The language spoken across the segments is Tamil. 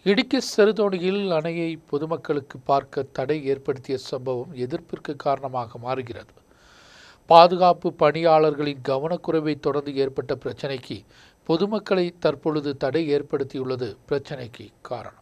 இடுக்கி செருதோணியில் அணையை பொதுமக்களுக்கு பார்க்க தடை ஏற்படுத்திய சம்பவம் எதிர்ப்பிற்கு காரணமாக மாறுகிறது. பாதுகாப்பு பணியாளர்களின் கவனக்குறைவை தொடர்ந்து ஏற்பட்ட பிரச்சினைக்கு பொதுமக்களை தற்பொழுது தடை ஏற்படுத்தியுள்ளது பிரச்சினைக்கு காரணம்.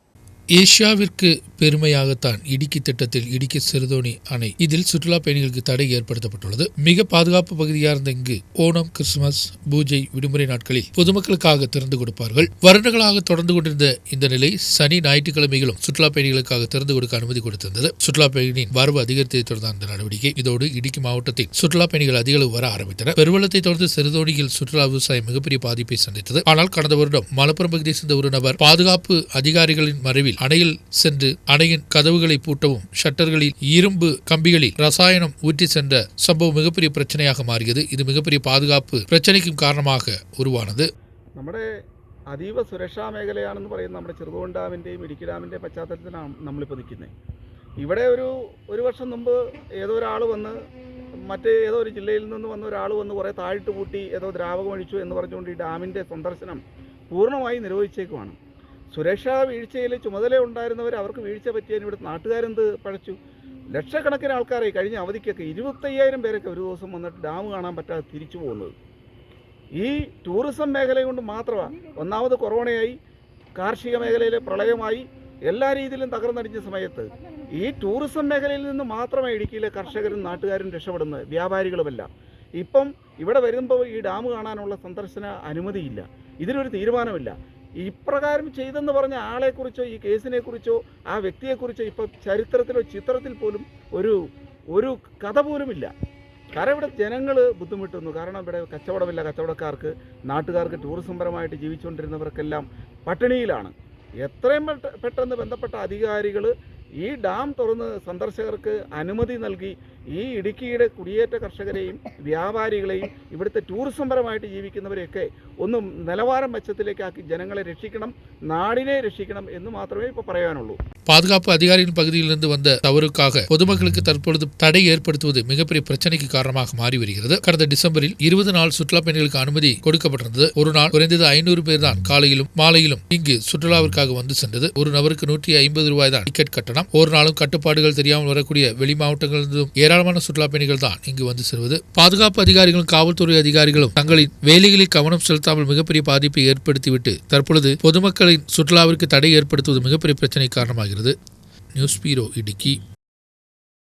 ஏசியாவிற்கு பெருமையாகத்தான் இடுக்கி திட்டத்தில் இடுக்கி செருதோணி அணை இதில் சுற்றுலா பயணிகளுக்கு தடை ஏற்படுத்தப்பட்டுள்ளது. மிக பாதுகாப்பு பகுதியாக இருந்த இங்கு ஓணம், கிறிஸ்துமஸ், பூஜை விடுமுறை நாட்களில் பொதுமக்களுக்காக திறந்து கொடுப்பார்கள். வருடங்களாக தொடர்ந்து கொண்டிருந்த இந்த நிலை சனி ஞாயிற்றுக்கிழமைகளும் சுற்றுலா பயணிகளுக்காக திறந்து கொடுக்க அனுமதி கொடுத்திருந்தது. சுற்றுலா பயணிகளின் வரவு அதிகரித்ததை தொடர்ந்த அந்த நடவடிக்கை. இதோடு இடுக்கி மாவட்டத்தில் சுற்றுலா பயணிகள் அதிக அளவு வர ஆரம்பித்தனர். பெருவெள்ளத்தை தொடர்ந்து செருதோணியில் சுற்றுலா விவசாயம் மிகப்பெரிய பாதிப்பை சந்தித்தது. ஆனால் கடந்த வருடம் மலப்புரம் பகுதியை சேர்ந்த ஒரு நபர் பாதுகாப்பு அதிகாரிகளின் மறைவில் அணையில் சென்று அணையின் கதவுகளை பூட்டவும் ஷட்டர்களில் இரும்பு கம்பிகளில் ரசாயனம் ஊற்றி சென்ற சம்பவம் மிகப்பெரிய பிரச்சனையாக മാറിയത്. ഇത് മികപ്പரிய പാതുകാപ്പ് പ്രശ്നയ്ക്കും കാരണமாக ഉരുവാനത്. നമ്മുടെ അതീവ സുരക്ഷാ മേഖലയാണെന്ന് പറയുന്ന നമ്മുടെ ചെറുതോണി ഡാമിൻ്റെയും ഇടുക്കി ഡാമിൻ്റെയും പശ്ചാത്തലത്തിലാണ് നമ്മളിപ്പോൾ നിൽക്കുന്നത്. ഇവിടെ ഒരു വർഷം മുമ്പ് ഏതോ ഒരാൾ വന്ന് ഏതോ ഒരു ജില്ലയിൽ നിന്ന് വന്ന ഒരാൾ വന്ന് കുറേ താഴിട്ട് പൂട്ടി ഏതോ ദ്രാവകം ഒഴിച്ചു എന്ന് പറഞ്ഞുകൊണ്ട് ഈ ഡാമിൻ്റെ സന്ദർശനം പൂർണ്ണമായി നിരോധിച്ചേക്കുവാണ്. സുരക്ഷാ വീഴ്ചയിൽ ചുമതല ഉണ്ടായിരുന്നവർ അവർക്ക് വീഴ്ച പറ്റിയതിന് ഇവിടുത്തെ നാട്ടുകാരെന്ത് പഴച്ചു. ലക്ഷക്കണക്കിന് ആൾക്കാരെ കഴിഞ്ഞ അവധിക്കൊക്കെ 25,000 പേരൊക്കെ ഒരു ദിവസം വന്നിട്ട് ഡാം കാണാൻ പറ്റാതെ തിരിച്ചു പോകുന്നത്. ഈ ടൂറിസം മേഖല കൊണ്ട് മാത്രമാണ്. ഒന്നാമത് കൊറോണയായി, കാർഷിക മേഖലയിലെ പ്രളയമായി, എല്ലാ രീതിയിലും തകർന്നടിഞ്ഞ സമയത്ത് ഈ ടൂറിസം മേഖലയിൽ നിന്ന് മാത്രമേ ഇടുക്കിയിലെ കർഷകരും നാട്ടുകാരും രക്ഷപ്പെടുന്നത്, വ്യാപാരികളുമല്ല. ഇപ്പം ഇവിടെ വരുമ്പോൾ ഈ ഡാം കാണാനുള്ള സന്ദർശന അനുമതിയില്ല, ഇതിനൊരു തീരുമാനമില്ല. ഇപ്രകാരം ചെയ്തെന്ന് പറഞ്ഞ ആളെക്കുറിച്ചോ ഈ കേസിനെക്കുറിച്ചോ ആ വ്യക്തിയെക്കുറിച്ചോ ഇപ്പോൾ ചരിത്രത്തിലോ ചിത്രത്തിൽ പോലും ഒരു കഥ പോലുമില്ല. കാരണം ഇവിടെ ജനങ്ങൾ ബുദ്ധിമുട്ടുന്നു. കാരണം ഇവിടെ കച്ചവടമില്ല, കച്ചവടക്കാർക്ക്, നാട്ടുകാർക്ക്, ടൂറിസം പരമായിട്ട് ജീവിച്ചുകൊണ്ടിരുന്നവർക്കെല്ലാം പട്ടിണിയിലാണ്. എത്രയും പെട്ടെന്ന് ബന്ധപ്പെട്ട അധികാരികൾ ഈ ഡാം തുറന്ന് സന്ദർശകർക്ക് അനുമതി നൽകി ഈ ഇടുക്കിയുടെ കുടിയേറ്റ കർഷകരെയും വ്യാപാരികളെയും ഇവിടുത്തെ ടൂറിസം പരമായിട്ട് ജീവിക്കുന്നവരെയൊക്കെ ഒന്നും നിലവാരം മെച്ചത്തിലേക്കാക്കി ജനങ്ങളെ രക്ഷിക്കണം, നാടിനെ രക്ഷിക്കണം എന്ന് മാത്രമേ ഇപ്പോൾ പറയാനുള്ളൂ. பாதுகாப்பு அதிகாரியின் பகுதியிலிருந்து வந்த தவறுக்காக பொதுமக்களுக்கு தற்பொழுது தடை ஏற்படுத்துவது மிகப்பெரிய பிரச்சனைக்கு காரணமாக மாறி வருகிறது. கடந்த டிசம்பரில் 20 நாள் சுற்றுலா பயணிகளுக்கு அனுமதி கொடுக்கப்பட்டிருந்தது. ஒரு நாள் குறைந்தது 500 பேர் தான் காலையிலும் மாலையிலும் இங்கு சுற்றுலாவிற்காக வந்து சென்றது. ஒரு நபருக்கு 150 ரூபாய் தான் டிக்கெட் கட்டணம். ஒரு நாளும் கட்டுப்பாடுகள் தெரியாமல் வரக்கூடிய வெளி மாவட்டங்களிலிருந்தும் ஏராளமான சுற்றுலா பயணிகள் தான் இங்கு வந்து செல்வது. பாதுகாப்பு அதிகாரிகளும் காவல்துறை அதிகாரிகளும் தங்களின் வேலைகளில் கவனம் செலுத்தாமல் மிகப்பெரிய பாதிப்பை ஏற்படுத்திவிட்டு தற்பொழுது பொதுமக்களின் சுற்றுலாவிற்கு தடை ஏற்படுத்துவது மிகப்பெரிய பிரச்சனை காரணமாகிறது. நியூஸ் பீரோ இடுக்கி.